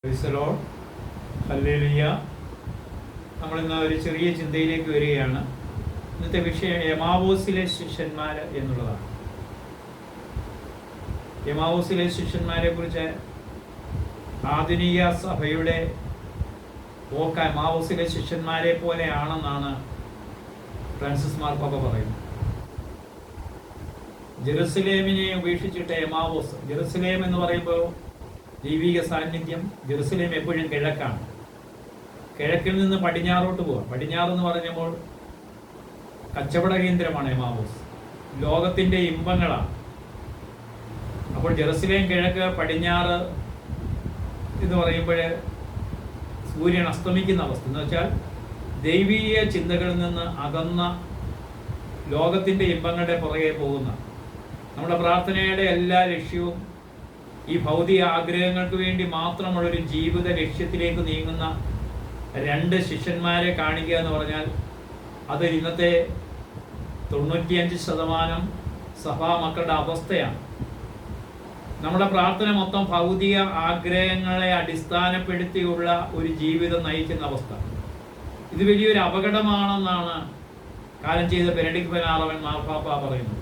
Praise the Lord. Hallelujah. നമ്മളിന്ന് ഒരു ചെറിയ ചിന്തയിലേക്ക് വരികയാണ്. ഇന്നത്തെ വിഷയം എമാവോസിലെ ശിഷ്യന്മാർ എന്നുള്ളതാണ്. എമാവോസിലെ ശിഷ്യന്മാരെ കുറിച്ച് ആധുനിക സഭയുടെ പോക്ക് എമാവോസിലെ ശിഷ്യന്മാരെ പോലെയാണെന്നാണ് ഫ്രാൻസിസ് മാർപ്പാപ്പ പറയുന്നത്. ജെറുസലേമിനെ ഉപേക്ഷിച്ചിട്ട് എമാവോസ്, ജെറുസലേം എന്ന് പറയുമ്പോൾ ദൈവിക സാന്നിധ്യം, ജെറുസലേം എപ്പോഴും കിഴക്കാണ്. കിഴക്കിൽ നിന്ന് പടിഞ്ഞാറോട്ട് പോവാം. പടിഞ്ഞാറ് എന്ന് പറയുമ്പോൾ കച്ചവട കേന്ദ്രമാണ് എമാവോസ്, ലോകത്തിൻ്റെ ഇമ്പങ്ങളാണ്. അപ്പോൾ ജെറുസലേം കിഴക്ക്, പടിഞ്ഞാറ് എന്ന് പറയുമ്പോൾ സൂര്യൻ അസ്തമിക്കുന്ന അവസ്ഥ എന്ന് വെച്ചാൽ ദൈവീയ ചിന്തകളിൽ നിന്ന് അകന്ന ലോകത്തിൻ്റെ ഇമ്പങ്ങളുടെ പുറകെ പോകുന്ന, നമ്മുടെ പ്രാർത്ഥനയുടെ എല്ലാ ലക്ഷ്യവും ഈ ഭൗതിക ആഗ്രഹങ്ങൾക്ക് വേണ്ടി മാത്രമുള്ളൊരു ജീവിത ലക്ഷ്യത്തിലേക്ക് നീങ്ങുന്ന രണ്ട് ശിഷ്യന്മാരെ കാണിക്കുക എന്ന് പറഞ്ഞാൽ അത് ഇന്നത്തെ 95% സഭാ മക്കളുടെ അവസ്ഥയാണ്. നമ്മുടെ പ്രാർത്ഥന മൊത്തം ഭൗതിക ആഗ്രഹങ്ങളെ അടിസ്ഥാനപ്പെടുത്തിയുള്ള ഒരു ജീവിതം നയിക്കുന്ന അവസ്ഥ. ഇത് വലിയൊരു അപകടമാണെന്നാണ് കാലം ചെയ്ത ബെനഡിക്ട് 16 മാർപ്പാപ്പ പറയുന്നത്.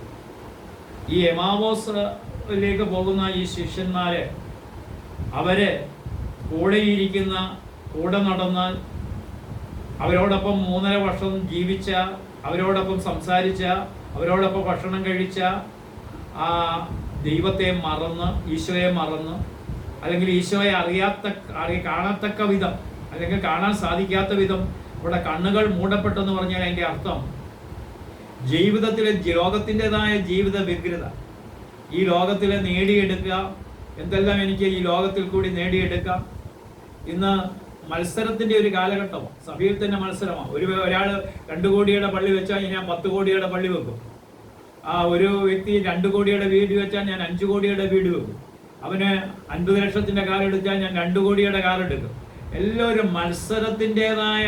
ഈ എമാവോസിലേക്ക് പോകുന്ന ഈ ശിഷ്യന്മാരെ, അവരെ കൂടെയിരിക്കുന്ന, കൂടെ നടന്ന് അവരോടൊപ്പം 3.5 വർഷം ജീവിച്ച, അവരോടൊപ്പം സംസാരിച്ച, അവരോടൊപ്പം ഭക്ഷണം കഴിച്ച ആ ദൈവത്തെ മറന്ന്, ഈശോയെ മറന്ന്, അല്ലെങ്കിൽ ഈശോയെ കാണത്തക്ക വിധം, അല്ലെങ്കിൽ കാണാൻ സാധിക്കാത്ത വിധം ഇവിടെ കണ്ണുകൾ മൂടപ്പെട്ടെന്ന് പറഞ്ഞാൽ അതിൻ്റെ അർത്ഥം ജീവിതത്തിലെ ലോകത്തിൻ്റെതായ ജീവിത വ്യഗ്രത, ഈ ലോകത്തിൽ നേടിയെടുക്കുക, എന്തെല്ലാം എനിക്ക് ഈ ലോകത്തിൽ കൂടി നേടിയെടുക്കാം. ഇന്ന് മത്സരത്തിൻ്റെ ഒരു കാലഘട്ടമാണ്. സഭയിൽ തന്നെ മത്സരമാണ്. ഒരാൾ 2 കോടിയുടെ പള്ളി വെച്ചാൽ ഞാൻ 10 കോടിയുടെ പള്ളി വെക്കും. ഒരു വ്യക്തി 2 കോടിയുടെ വീട് വെച്ചാൽ ഞാൻ 5 കോടിയുടെ വീട് വെക്കും. അവന് 50 ലക്ഷത്തിൻ്റെ കാർ എടുത്താൽ ഞാൻ 2 കോടിയുടെ കാർ എടുക്കും. എല്ലാവരും മത്സരത്തിൻ്റെതായ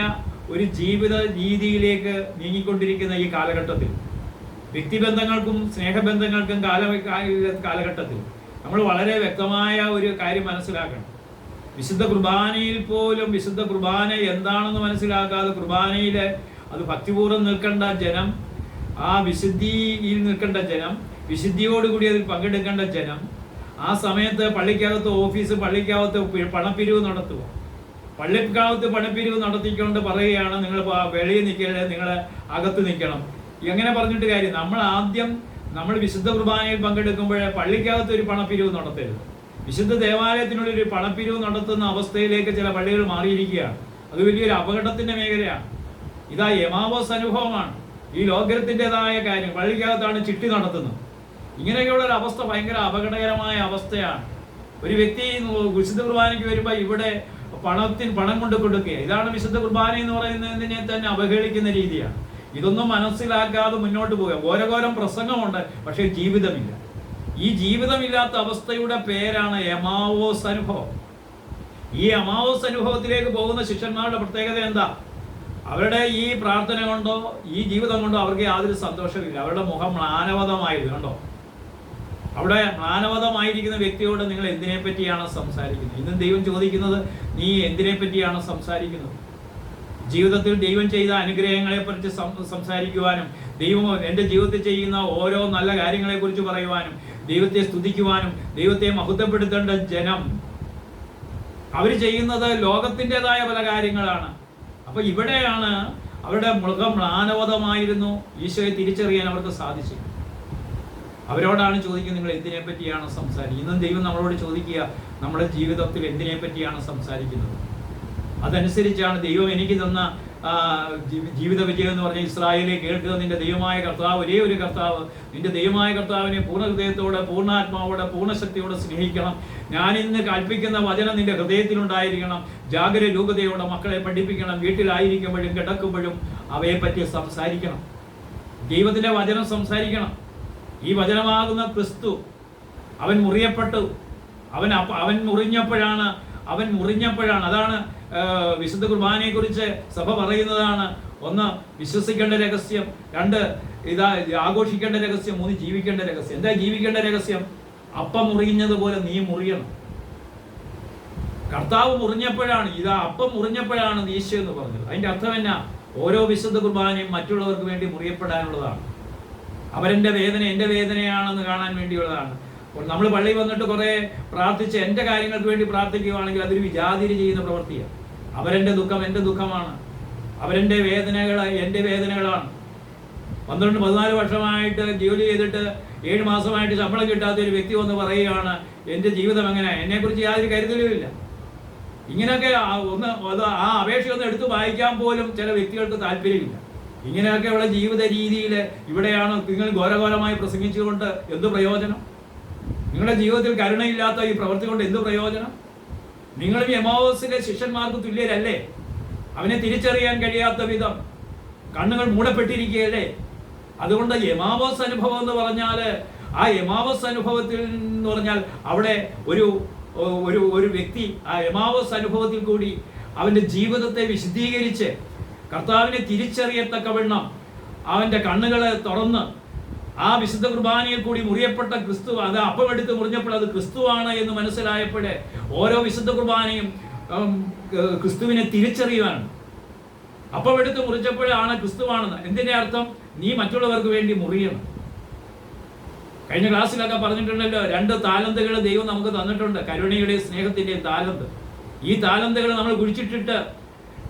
ഒരു ജീവിത രീതിയിലേക്ക് നീങ്ങിക്കൊണ്ടിരിക്കുന്ന ഈ കാലഘട്ടത്തിൽ, വ്യക്തിബന്ധങ്ങൾക്കും സ്നേഹബന്ധങ്ങൾക്കും കാലഘട്ടത്തിൽ നമ്മൾ വളരെ വ്യക്തമായ ഒരു കാര്യം മനസ്സിലാക്കണം. വിശുദ്ധ കുർബാനയിൽ പോലും വിശുദ്ധ കുർബാന എന്താണെന്ന് മനസ്സിലാക്കാതെ, കുർബാനയിൽ അത് ഭക്തിപൂർവ്വം നിൽക്കേണ്ട ജനം, ആ വിശുദ്ധിയിൽ നിൽക്കേണ്ട ജനം, വിശുദ്ധിയോടുകൂടി അതിൽ പങ്കെടുക്കേണ്ട ജനം, ആ സമയത്ത് പള്ളിക്കകത്ത് ഓഫീസ്, പള്ളിക്കകത്ത് പണപ്പിരിവ് നടത്തുക. പള്ളിക്കകത്ത് പണപ്പിരിവ് നടത്തിക്കൊണ്ട് പറയുകയാണ്, നിങ്ങൾ വെളിയിൽ നിൽക്കരുത്, നിങ്ങൾ അകത്ത് നിൽക്കണം. എങ്ങനെ പറഞ്ഞിട്ട് കാര്യം? നമ്മൾ വിശുദ്ധ കുർബാനയിൽ പങ്കെടുക്കുമ്പോൾ പള്ളിക്കകത്ത് ഒരു പണപ്പിരിവ് നടത്തരുത്. വിശുദ്ധ ദേവാലയത്തിനുള്ളിൽ ഒരു പണപ്പിരിവ് നടത്തുന്ന അവസ്ഥയിലേക്ക് ചില പള്ളികൾ മാറിയിരിക്കുകയാണ്. അത് വലിയൊരു അപകടത്തിന്റെ മേഖലയാണ്. ഇതാ എമാവോസ് അനുഭവമാണ്. ഈ ലോകത്തിൻ്റെതായ കാര്യം പള്ളിക്കകത്താണ് ചിട്ടി നടത്തുന്നത്. ഇങ്ങനെയൊക്കെയുള്ള ഒരു അവസ്ഥ ഭയങ്കര അപകടകരമായ അവസ്ഥയാണ്. ഒരു വ്യക്തി വിശുദ്ധ കുർബാനയ്ക്ക് വരുമ്പോൾ ഇവിടെ പണം കൊണ്ട് കൊടുക്കുക. ഇതാണ് വിശുദ്ധ കുർബാന എന്ന് പറയുന്നതിനെ തന്നെ അവഹേളിക്കുന്ന രീതിയാണ്. ഇതൊന്നും മനസ്സിലാക്കാതെ മുന്നോട്ട് പോകുക. ഓരോരോ പ്രസംഗമുണ്ട്, പക്ഷേ ജീവിതമില്ല. ഈ ജീവിതമില്ലാത്ത അവസ്ഥയുടെ പേരാണ് എമാവോസ് അനുഭവം. ഈ എമാവോസ് അനുഭവത്തിലേക്ക് പോകുന്ന ശിഷ്യന്മാരുടെ പ്രത്യേകത എന്താ? അവരുടെ ഈ പ്രാർത്ഥന കൊണ്ടോ ഈ ജീവിതം കൊണ്ടോ അവർക്ക് യാതൊരു സന്തോഷമില്ല. അവരുടെ മുഖം മ്ലാനവതമായിരുന്നു. കണ്ടോ? അവിടെ മ്ലാനവതമായിരിക്കുന്ന വ്യക്തിയോട് നിങ്ങൾ എന്തിനെ പറ്റിയാണ് സംസാരിക്കുന്നത്? ഇന്നും ദൈവം ചോദിക്കുന്നത്, നീ എന്തിനെ പറ്റിയാണ് സംസാരിക്കുന്നത്? ജീവിതത്തിൽ ദൈവം ചെയ്ത അനുഗ്രഹങ്ങളെക്കുറിച്ച് സംസാരിക്കുവാനും, ദൈവം എൻ്റെ ജീവിതത്തിൽ ചെയ്യുന്ന ഓരോ നല്ല കാര്യങ്ങളെക്കുറിച്ച് പറയുവാനും, ദൈവത്തെ സ്തുതിക്കുവാനും, ദൈവത്തെ മഹത്വപ്പെടുത്തേണ്ട ജനം അവർ ചെയ്യുന്നത് ലോകത്തിൻ്റെതായ പല കാര്യങ്ങളാണ്. അപ്പോൾ ഇവിടെയാണ് അവരുടെ മുഖം മ്ലാനവതമായിരുന്നു. ഈശോയെ തിരിച്ചറിയാൻ അവർക്ക് സാധിച്ചു. അവരോടാണ് ചോദിക്കുന്നത്, നിങ്ങൾ എന്തിനെ പറ്റിയാണ് സംസാരിക്കുന്നത്? ഇന്നും ദൈവം നമ്മളോട് ചോദിക്കുക, നമ്മുടെ ജീവിതത്തിൽ എന്തിനെ പറ്റിയാണ് സംസാരിക്കുന്നത്? അതനുസരിച്ചാണ് ദൈവം എനിക്ക് തന്ന ജീവിത വിജയം എന്ന് പറഞ്ഞ ഇസ്രായേലെ കേൾക്കുക, നിന്റെ ദൈവമായ കർത്താവ് ഒരേ ഒരു കർത്താവ്, നിന്റെ ദൈവമായ കർത്താവിനെ പൂർണ്ണ ഹൃദയത്തോടെ, പൂർണ്ണാത്മാവോടെ, പൂർണ്ണശക്തിയോടെ സ്നേഹിക്കണം. ഞാൻ ഇന്ന് കൽപ്പിക്കുന്ന വചനം നിന്റെ ഹൃദയത്തിലുണ്ടായിരിക്കണം. ജാഗരൂകതയോടെ മക്കളെ പഠിപ്പിക്കണം. വീട്ടിലായിരിക്കുമ്പോഴും കിടക്കുമ്പോഴും അവയെ പറ്റി സംസാരിക്കണം. ദൈവത്തിൻ്റെ വചനം സംസാരിക്കണം. ഈ വചനമാകുന്ന ക്രിസ്തു, അവൻ മുറിയപ്പെട്ടു. അവൻ മുറിഞ്ഞപ്പോഴാണ്. അതാണ് വിശുദ്ധ കുർബാനയെ കുറിച്ച് സഭ പറയുന്നതാണ്. 1 വിശ്വസിക്കേണ്ട രഹസ്യം, 2 ആഘോഷിക്കേണ്ട രഹസ്യം, 3 ജീവിക്കേണ്ട രഹസ്യം. എന്താ ജീവിക്കേണ്ട രഹസ്യം? അപ്പം മുറിഞ്ഞതുപോലെ നീ മുറിയണം. കർത്താവ് മുറിഞ്ഞപ്പോഴാണ്, ഇതാ അപ്പം മുറിഞ്ഞപ്പോഴാണ് ഈശോ എന്ന് പറഞ്ഞത്. അതിൻ്റെ അർത്ഥം എന്നാ? ഓരോ വിശുദ്ധ കുർബാനയും മറ്റുള്ളവർക്ക് വേണ്ടി മുറിയപ്പെടാനുള്ളതാണ്. അവരെൻ്റെ വേദന എൻ്റെ വേദനയാണെന്ന് കാണാൻ വേണ്ടിയുള്ളതാണ്. നമ്മൾ പള്ളിയിൽ വന്നിട്ട് കുറേ പ്രാർത്ഥിച്ച് എൻ്റെ കാര്യങ്ങൾക്ക് വേണ്ടി പ്രാർത്ഥിക്കുകയാണെങ്കിൽ അതൊരു വിജാതിരി ചെയ്യുന്ന പ്രവൃത്തിയാണ്. അവരെൻ്റെ ദുഃഖം എൻ്റെ ദുഃഖമാണ്, അവരെൻ്റെ വേദനകൾ എൻ്റെ വേദനകളാണ്. 14 വർഷമായിട്ട് ജോലി ചെയ്തിട്ട് 7 മാസമായിട്ട് ശമ്പളം കിട്ടാത്ത ഒരു വ്യക്തി വന്ന് പറയുകയാണ് എൻ്റെ ജീവിതം എങ്ങനെ, എന്നെക്കുറിച്ച് യാതൊരു കരുതലുമില്ല. ഇങ്ങനെയൊക്കെ ആ അപേക്ഷയൊന്നും എടുത്ത് വായിക്കാൻ പോലും ചില വ്യക്തികൾക്ക് താല്പര്യമില്ല. ഇങ്ങനെയൊക്കെയുള്ള ജീവിത രീതിയിൽ ഇവിടെയാണ് നിങ്ങൾ ഘോരഘോരമായി പ്രസംഗിച്ചുകൊണ്ട് എന്ത് പ്രയോജനം? നിങ്ങളുടെ ജീവിതത്തിൽ കരുണയില്ലാത്ത ഈ പ്രവൃത്തി കൊണ്ട് എന്ത് പ്രയോജനം? നിങ്ങളും എമ്മാവൂസിലെ ശിഷ്യന്മാർക്ക് തുല്യരല്ലേ? അവനെ തിരിച്ചറിയാൻ കഴിയാത്ത വിധം കണ്ണുകൾ മൂടപ്പെട്ടിരിക്കുകയല്ലേ? അതുകൊണ്ട് എമ്മാവൂസ് അനുഭവം എന്ന് പറഞ്ഞാൽ, ആ എമ്മാവൂസ് അനുഭവത്തിൽ എന്ന് പറഞ്ഞാൽ അവിടെ ഒരു വ്യക്തി ആ എമ്മാവൂസ് അനുഭവത്തിൽ കൂടി അവൻ്റെ ജീവിതത്തെ വിശദീകരിച്ച് കർത്താവിനെ തിരിച്ചറിയത്തക്കവണ്ണം അവൻ്റെ കണ്ണുകളെ തുറന്ന് ആ വിശുദ്ധ കുർബാനയിൽ കൂടി മുറിയപ്പെട്ട ക്രിസ്തു, അത് അപ്പമെടുത്ത് മുറിഞ്ഞപ്പോൾ അത് ക്രിസ്തുവാണ് എന്ന് മനസ്സിലായപ്പോഴേ ഓരോ വിശുദ്ധ കുർബാനയും ക്രിസ്തുവിനെ തിരിച്ചറിയുവാണ്. അപ്പമെടുത്ത് മുറിച്ചപ്പോഴാണ് ക്രിസ്തുവാണെന്ന്. എന്തിൻ്റെ അർത്ഥം? നീ മറ്റുള്ളവർക്ക് വേണ്ടി മുറിയണം. കഴിഞ്ഞ ക്ലാസ്സിലൊക്കെ പറഞ്ഞിട്ടുണ്ടല്ലോ, 2 താലന്തുകൾ ദൈവം നമുക്ക് തന്നിട്ടുണ്ട്, കരുണയുടെയും സ്നേഹത്തിൻ്റെയും താലന്ത്. ഈ താലന്തുകൾ നമ്മൾ കുഴിച്ചിട്ടിട്ട്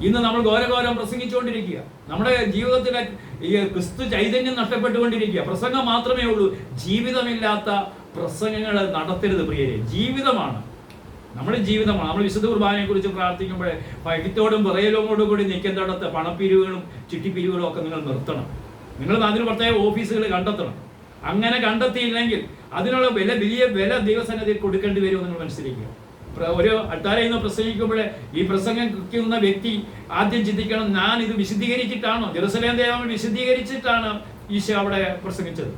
ഇന്ന് നമ്മൾ ഘോരഘോരം പ്രസംഗിച്ചുകൊണ്ടിരിക്കുക. നമ്മുടെ ജീവിതത്തിലെ ഈ ക്രിസ്തു ചൈതന്യം നഷ്ടപ്പെട്ടുകൊണ്ടിരിക്കുക. പ്രസംഗം മാത്രമേ ഉള്ളൂ, ജീവിതമില്ലാത്ത പ്രസംഗങ്ങൾ നടത്തരുത് പ്രിയരെ. ജീവിതമാണ് നമ്മുടെ ജീവിതമാണ്. നമ്മൾ വിശുദ്ധ കുർബാനയെക്കുറിച്ച് പ്രാർത്ഥിക്കുമ്പോൾ ഭയത്തോടും വിറയലോടും കൂടി നിൽക്കേണ്ടിടത്ത് പണപ്പിരിവുകളും ചിട്ടിപ്പിരിവുകളും ഒക്കെ നിങ്ങൾ നിർത്തണം. നിങ്ങൾ അതിന് പ്രത്യേക ഓഫീസുകൾ കണ്ടെത്തണം. അങ്ങനെ കണ്ടെത്തിയില്ലെങ്കിൽ അതിനുള്ള വലിയ വില ദൈവസന്നിധിയിൽ കൊടുക്കേണ്ടി വരുമെന്ന് നിങ്ങൾ മനസ്സിലാക്കുക. ഒരു അൾത്താരയിൽ നിന്ന് പ്രസംഗിക്കുമ്പോൾ ഈ പ്രസംഗിക്കുന്ന വ്യക്തി ആദ്യം ചിന്തിക്കണം, ഞാൻ ഇത് വിശദീകരിച്ചിട്ടാണോ? ജെറുസലേം ദേവാലയം വിശദീകരിച്ചിട്ടാണ് ഈശോ അവിടെ പ്രസംഗിച്ചത്.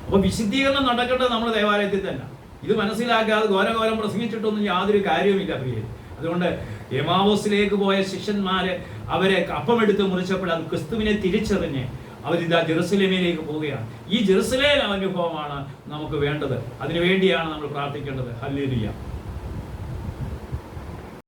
അപ്പോൾ വിശുദ്ധീകരണം നടക്കേണ്ടത് നമ്മുടെ ദേവാലയത്തിൽ തന്നെ. ഇത് മനസ്സിലാക്കാതെ ഘോരഘോരം പ്രസംഗിച്ചിട്ടൊന്നും യാതൊരു കാര്യവുമില്ല പ്രിയരെ. അതുകൊണ്ട് എമ്മാവൂസിലേക്ക് പോയ ശിഷ്യന്മാരെ അവരെ അപ്പമെടുത്ത് മുറിച്ചപ്പോൾ അത് ക്രിസ്തുവിനെ തിരിച്ചറിഞ്ഞ് അവരിതാ ജെറുസലേമിലേക്ക് പോവുകയാണ്. ഈ ജെറുസലേം അനുഭവമാണ് നമുക്ക് വേണ്ടത്. അതിനുവേണ്ടിയാണ് നമ്മൾ പ്രാർത്ഥിക്കേണ്ടത്. ഹല്ലേലൂയ.